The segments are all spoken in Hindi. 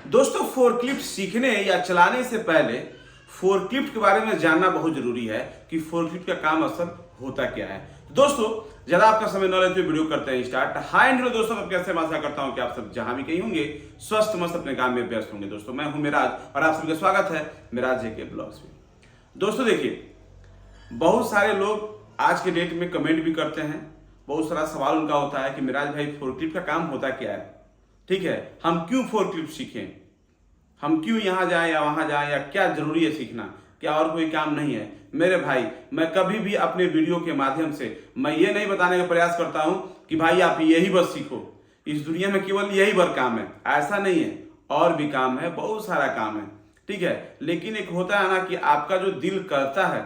दोस्तों फोर्कलिफ्ट सीखने या चलाने से पहले फोर्कलिफ्ट के बारे में जानना बहुत जरूरी है कि फोर्कलिफ्ट का काम असल होता क्या है। दोस्तों ज्यादा आपका समय न लेते हुए वीडियो करते हैं स्टार्ट। हाय हेलो दोस्तों, मैं कैसे आशा करता हूं कि आप सब जहां भी कहीं होंगे स्वस्थ मस्त अपने काम में व्यस्त होंगे। दोस्तों मैं हूं मिराज और आप सभी का स्वागत है मिराज जी के ब्लॉग्स में। दोस्तों देखिए, बहुत सारे लोग आज के डेट में कमेंट भी करते हैं, बहुत सारा सवाल उनका होता है कि मिराज भाई फोर्कलिफ्ट का काम होता क्या है, ठीक है, हम क्यों फोर्कलिफ्ट सीखें, हम क्यों यहाँ जाएं या वहां जाएं, या क्या जरूरी है सीखना, क्या और कोई काम नहीं है। मेरे भाई, मैं कभी भी अपने वीडियो के माध्यम से मैं ये नहीं बताने का प्रयास करता हूं कि भाई आप यही बस सीखो, इस दुनिया में केवल यही भर काम है, ऐसा नहीं है, और भी काम है, बहुत सारा काम है, ठीक है। लेकिन एक होता है ना कि आपका जो दिल करता है,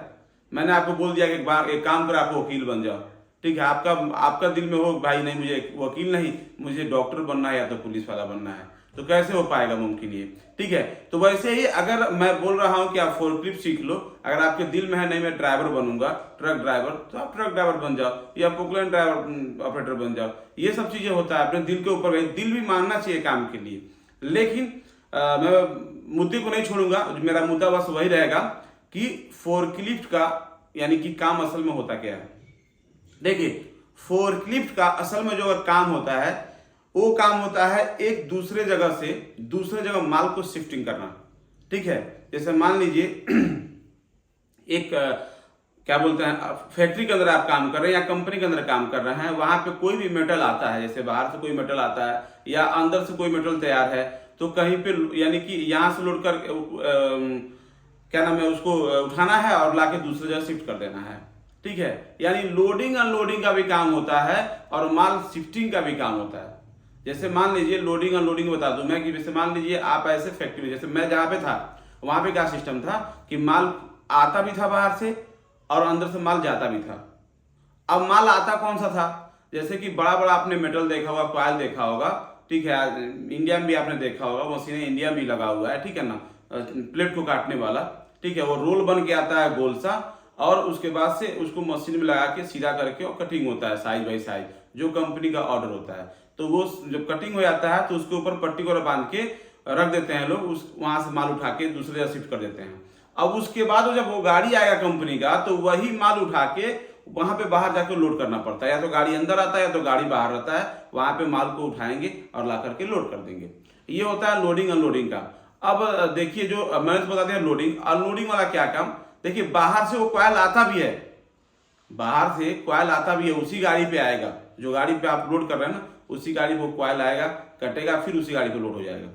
मैंने आपको बोल दिया कि एक काम कर, आप वकील बन जाओ, ठीक है, आपका दिल में हो भाई नहीं मुझे वकील नहीं, मुझे डॉक्टर बनना है या तो पुलिस वाला बनना है, तो कैसे हो पाएगा, मुमकिन ये, ठीक है। तो वैसे ही अगर मैं बोल रहा हूं कि आप फोर्कलिफ्ट सीख लो, अगर आपके दिल में है नहीं मैं ड्राइवर बनूंगा, ट्रक ड्राइवर, तो आप ट्रक ड्राइवर बन जाओ या पोकलैंड ड्राइवर ऑपरेटर बन जाओ। ये सब चीजें होता है, अपने दिल के ऊपर दिल भी मानना चाहिए काम के लिए। लेकिन मैं मुद्दे को नहीं छोड़ूंगा, मेरा मुद्दा बस वही रहेगा कि फोर्कलिफ्ट का यानी कि काम असल में होता क्या है। देखिए, फोर्कलिफ्ट का असल में जो काम होता है वो काम होता है एक दूसरे जगह से दूसरे जगह माल को शिफ्टिंग करना, ठीक है। जैसे मान लीजिए एक क्या बोलते हैं, फैक्ट्री के अंदर आप काम कर रहे हैं या कंपनी के अंदर काम कर रहे हैं, वहां पे कोई भी मेटल आता है, जैसे बाहर से कोई मेटल आता है या अंदर से कोई मेटल तैयार है, तो कहीं पे यानी कि यहां से लोड कर क्या नाम है उसको उठाना है और लाके दूसरी जगह शिफ्ट कर देना है, ठीक है। यानी लोडिंग अनलोडिंग का भी काम होता है और माल शिफ्टिंग का भी काम होता है। जैसे मान लीजिए लोडिंग अनलोडिंग बता दूं मैं कि जैसे मान लीजिए आप ऐसे फैक्ट्री में, जैसे मैं जहां पे था वहां पे क्या सिस्टम था कि माल आता भी था बाहर से और अंदर से माल जाता भी था। अब माल आता कौन सा था, जैसे कि बड़ा बड़ा आपने मेटल देखा होगा, कॉइल देखा होगा, ठीक है, इंडिया में भी आपने देखा होगा, मशीन इंडिया में भी लगा हुआ है, ठीक है ना, प्लेट को काटने वाला, ठीक है, वो रोल बन के आता है गोल सा, और उसके बाद से उसको मशीन में लगा के सीधा करके और कटिंग होता है साइज बाई साइज, जो कंपनी का ऑर्डर होता है। तो वो जब कटिंग हो जाता है तो उसके ऊपर पट्टी को बांध के रख देते हैं लोग, उस वहां से माल उठा के दूसरे जगह शिफ्ट कर देते हैं। अब उसके बाद जब वो गाड़ी आएगा कंपनी का, तो वही माल उठा के वहां पे बाहर जाकर लोड करना पड़ता है, या तो गाड़ी अंदर आता है या तो गाड़ी बाहर रहता है, वहां पे माल को उठाएंगे और ला करके लोड कर देंगे। ये होता है लोडिंग अनलोडिंग का। अब देखिए, जो मैंने तो बता दिया लोडिंग अनलोडिंग वाला क्या काम। देखिए, बाहर से वो कॉइल आता भी है, बाहर से कॉइल आता भी है, उसी गाड़ी पे आएगा, जो गाड़ी पे आप लोड कर रहे हैं ना, उसी गाड़ी को कॉइल आएगा, कटेगा, फिर उसी गाड़ी पे लोड हो जाएगा,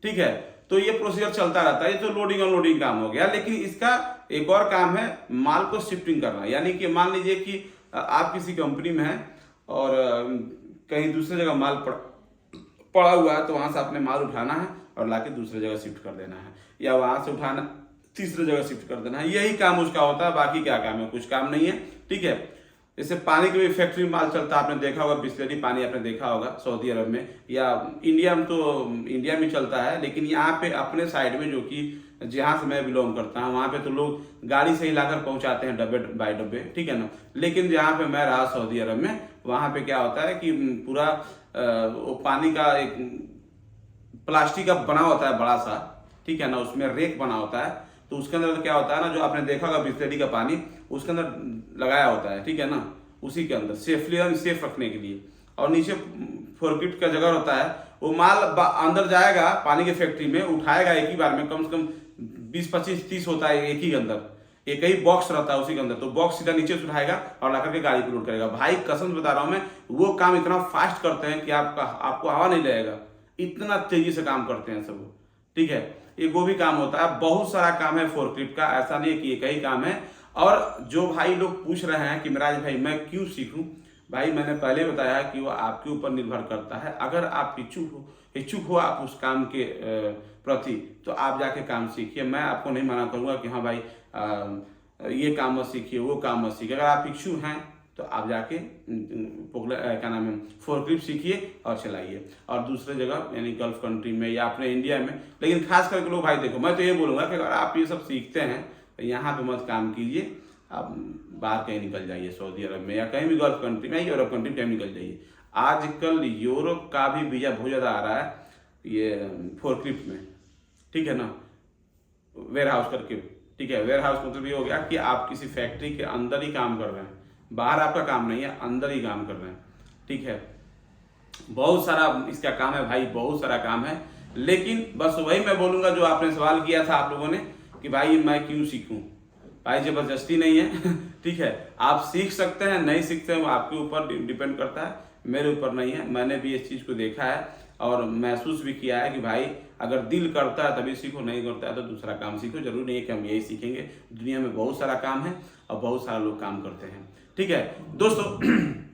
ठीक है। तो ये प्रोसीजर चलता रहता है। ये तो लोडिंग अनलोडिंग काम हो गया। लेकिन इसका एक और काम है माल को शिफ्टिंग करना, यानी कि मान लीजिए कि आप किसी कंपनी में हैं और कहीं दूसरी जगह माल पड़ा हुआ है, तो वहां से आपने माल उठाना है और लाके दूसरी जगह शिफ्ट कर देना है, या वहां से उठाना तीसरी जगह शिफ्ट कर देना है। यही काम उसका होता है, बाकी क्या काम है, कुछ काम नहीं है, ठीक है। जैसे पानी के भी फैक्ट्री में माल चलता है, आपने देखा होगा, बिस्लेरी पानी आपने देखा होगा सऊदी अरब में, या इंडिया में, तो इंडिया में चलता है। लेकिन यहाँ पे अपने साइड में, जो कि जहाँ से मैं बिलोंग करता हूँ, वहाँ पे तो लोग गाड़ी से ही लाकर पहुंचाते हैं, डब्बे बाय डब्बे, ठीक है ना। लेकिन जहाँ पे मैं रहा सऊदी अरब में, वहाँ पे क्या होता है कि पूरा वो पानी का एक प्लास्टिक का बना होता है बड़ा सा, ठीक है ना, उसमें रेक बना होता है। तो उसके अंदर क्या होता है ना, जो आपने देखा होगा बिस्लेरी का पानी उसके अंदर लगाया होता है, ठीक है ना, उसी के अंदर सेफ रखने के लिए। और नीचे फोर्कलिफ्ट का जगह होता है, वो माल अंदर जाएगा पानी के फैक्ट्री में, उठाएगा एक ही बार में, कम से कम 20 25 30 होता है एक ही के अंदर, एक ही बॉक्स रहता है उसी के अंदर। तो बॉक्स सीधा नीचे से उठाएगा और लाकर के गाड़ी पे लोड करेगा। भाई कसम बता रहा हूं मैं, वो काम इतना फास्ट करते हैं कि आपको हवा नहीं लगेगा, इतना तेजी से काम करते हैं सब, ठीक है। एक वो भी काम होता है, बहुत सारा काम है फोर्कलिफ्ट का, ऐसा नहीं है कि एक ही काम है। और जो भाई लोग पूछ रहे हैं कि मिराज भाई मैं क्यों सीखूं, भाई मैंने पहले बताया कि वो आपके ऊपर निर्भर करता है। अगर आप इच्छुक हो आप उस काम के प्रति, तो आप जाके काम सीखिए। मैं आपको नहीं मना करूंगा कि हाँ भाई ये काम मत सीखिए, वो काम मत सीखिए। अगर आप इच्छुक हैं तो आप जाके क्या नाम है फोर्कलिफ्ट सीखिए और चलाइए, और दूसरे जगह यानी गल्फ कंट्री में या अपने इंडिया में। लेकिन खास करके लोग भाई देखो, मैं तो ये बोलूंगा कि अगर आप ये सब सीखते हैं तो यहाँ पे मत काम कीजिए, आप बाहर कहीं निकल जाइए, सऊदी अरब में या कहीं भी गल्फ कंट्री में, यूरोप कंट्री में कहीं निकल जाइए। आजकल यूरोप का भी वीजा बहुत ज़्यादा आ रहा है, ये फोर्कलिफ्ट में, ठीक है ना, वेयर हाउस करके, ठीक है। वेयर हाउस मतलब ये हो गया कि आप किसी फैक्ट्री के अंदर ही काम कर रहे हैं, बाहर आपका काम नहीं है, अंदर ही काम कर रहे हैं, ठीक है। बहुत सारा इसका काम है भाई, बहुत सारा काम है, लेकिन बस वही मैं बोलूंगा जो आपने सवाल किया था आप लोगों ने कि भाई मैं क्यों सीखूं। भाई जबरदस्ती नहीं है ठीक है, आप सीख सकते हैं, नहीं सीखते हैं वो आपके ऊपर डिपेंड करता है, मेरे ऊपर नहीं है। मैंने भी इस चीज़ को देखा है और महसूस भी किया है कि भाई अगर दिल करता है तभी सीखो, नहीं करता है तो दूसरा काम सीखो। जरूरी नहीं है कि हम यही सीखेंगे, दुनिया में बहुत सारा काम है और बहुत सारे लोग काम करते हैं, ठीक है दोस्तों।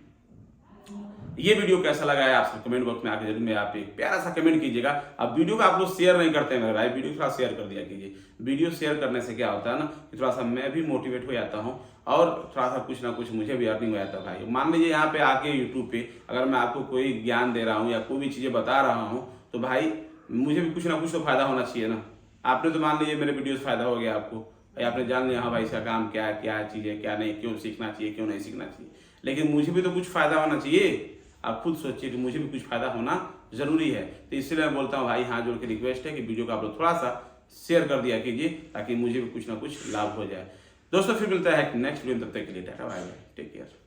ये वीडियो कैसा लगा है आप सब कमेंट बॉक्स में आके जरूर में आप एक प्यारा सा कमेंट कीजिएगा। अब वीडियो को आप लोग शेयर नहीं करते हैं मेरे भाई, वीडियो थोड़ा शेयर कर दिया कीजिए। वीडियो शेयर करने से क्या होता है ना कि थोड़ा सा मैं भी मोटिवेट हो जाता हूँ और थोड़ा सा कुछ ना कुछ मुझे भी अर्निंग हो जाता है भाई। मान लीजिए यहाँ पे आके यूट्यूब पे अगर मैं आपको कोई ज्ञान दे रहा हूँ या कोई भी चीज़ें बता रहा हूँ तो भाई मुझे भी कुछ ना कुछ तो फायदा होना चाहिए ना। आपने तो मान लीजिए मेरे वीडियो से फायदा हो गया आपको, आपने जान लिया हाँ भाई इसका काम क्या है, क्या चीज़ है, क्या नहीं, क्यों सीखना चाहिए, क्यों नहीं सीखना चाहिए। लेकिन मुझे भी तो कुछ फायदा होना चाहिए। आप खुद सोचिए कि मुझे भी कुछ फायदा होना जरूरी है। तो इसलिए मैं बोलता हूँ भाई हाथ जोड़ के रिक्वेस्ट है कि वीडियो को आप लोग थोड़ा सा शेयर कर दिया कीजिए ताकि मुझे भी कुछ ना कुछ लाभ हो जाए। दोस्तों फिर मिलता है नेक्स्ट वीडियो, तब तक के लिए tata bye bye, take care.